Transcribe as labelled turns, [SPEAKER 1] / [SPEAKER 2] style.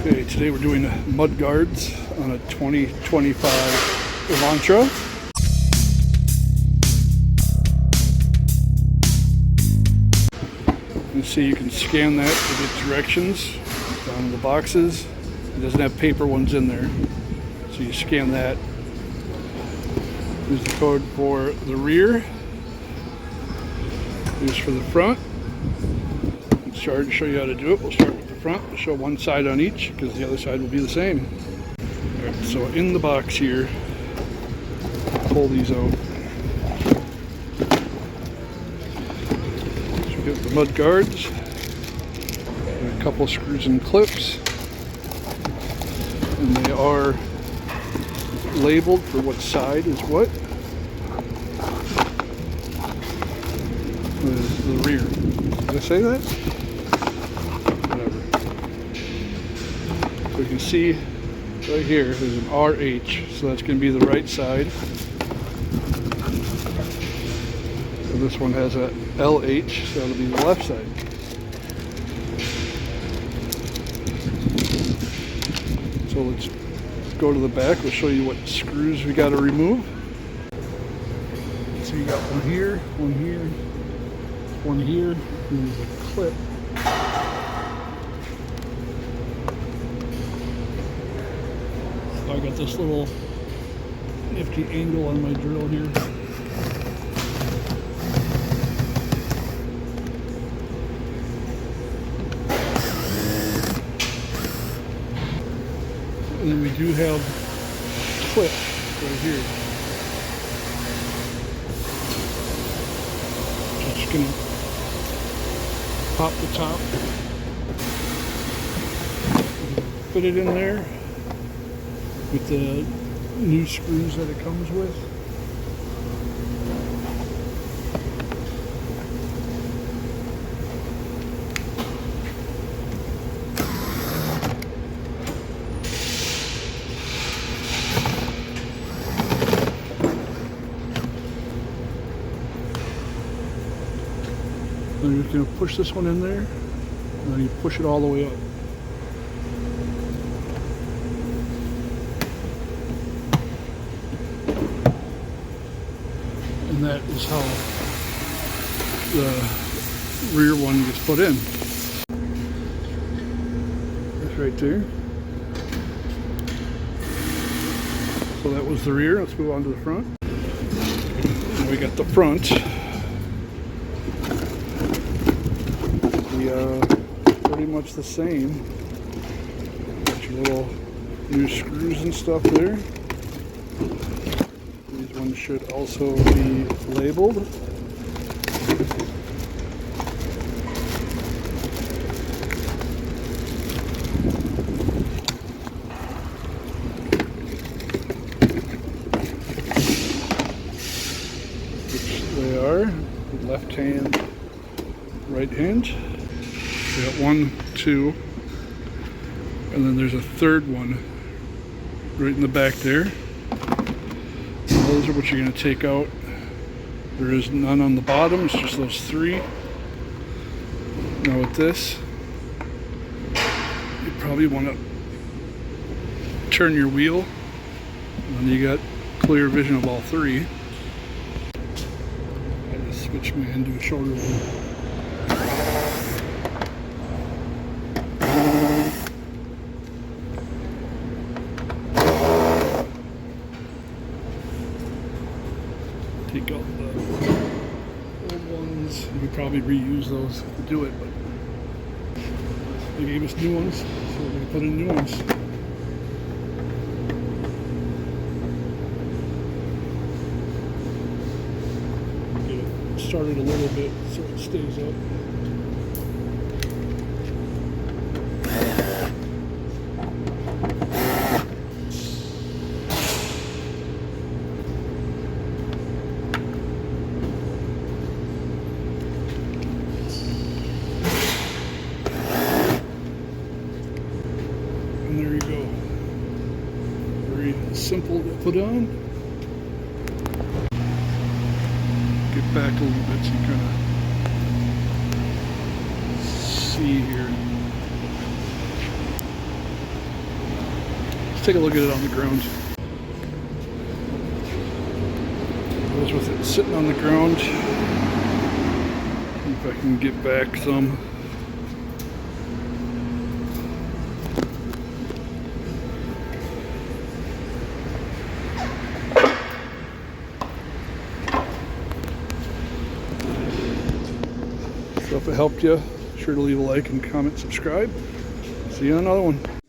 [SPEAKER 1] Okay, today we're doing mud guards on a 2025 Elantra. You see you can scan that to get directions down the boxes. It doesn't have paper ones in there, so you scan that. Here's the code for the rear. Here's for the front. Let's start to show you how to do it. We'll start with the front. We'll show one side on each because the other side will be the same. All right, so in the box here, pull these out. So we get the mud guards, and a couple screws and clips, and they are labeled for what side is what. The rear. Did I say that? Whatever. So you can see right here there's an RH, so that's going to be the right side. So this one has a LH, so that'll be the left side. So let's go to the back. We'll show you what screws we got to remove. So you got one here, one here, one here, and there's a clip. So I got this little nifty angle on my drill here. And then we do have a clip right here. Just gonna pop the top, fit it in there with the new screws that it comes with. Then you're just going to push this one in there, and then you push it all the way up. And that is how the rear one gets put in. That's right there. So that was the rear. Let's move on to the front. And we got the front. Pretty much the same. Got your little new screws and stuff there. These ones should also be labeled. Which they are. Left hand, right hand. We got 1, 2, and then there's a third one right in the back there. And those are what you're going to take out. There is none on the bottom, it's just those 3. Now with this, you probably want to turn your wheel, and then you got clear vision of all 3. I just switched my hand to a shorter one. Take out the old ones. You could probably reuse those to do it, but they gave us new ones, so we're going to put in new ones. Get it started a little bit so it stays up. And there you go. Very simple to put on. Get back a little bit so you kind of see here. Let's take a look at it on the ground. Goes with it sitting on the ground. See if I can get back some. So if it helped you, be sure to leave a like and comment, subscribe. See you on another one.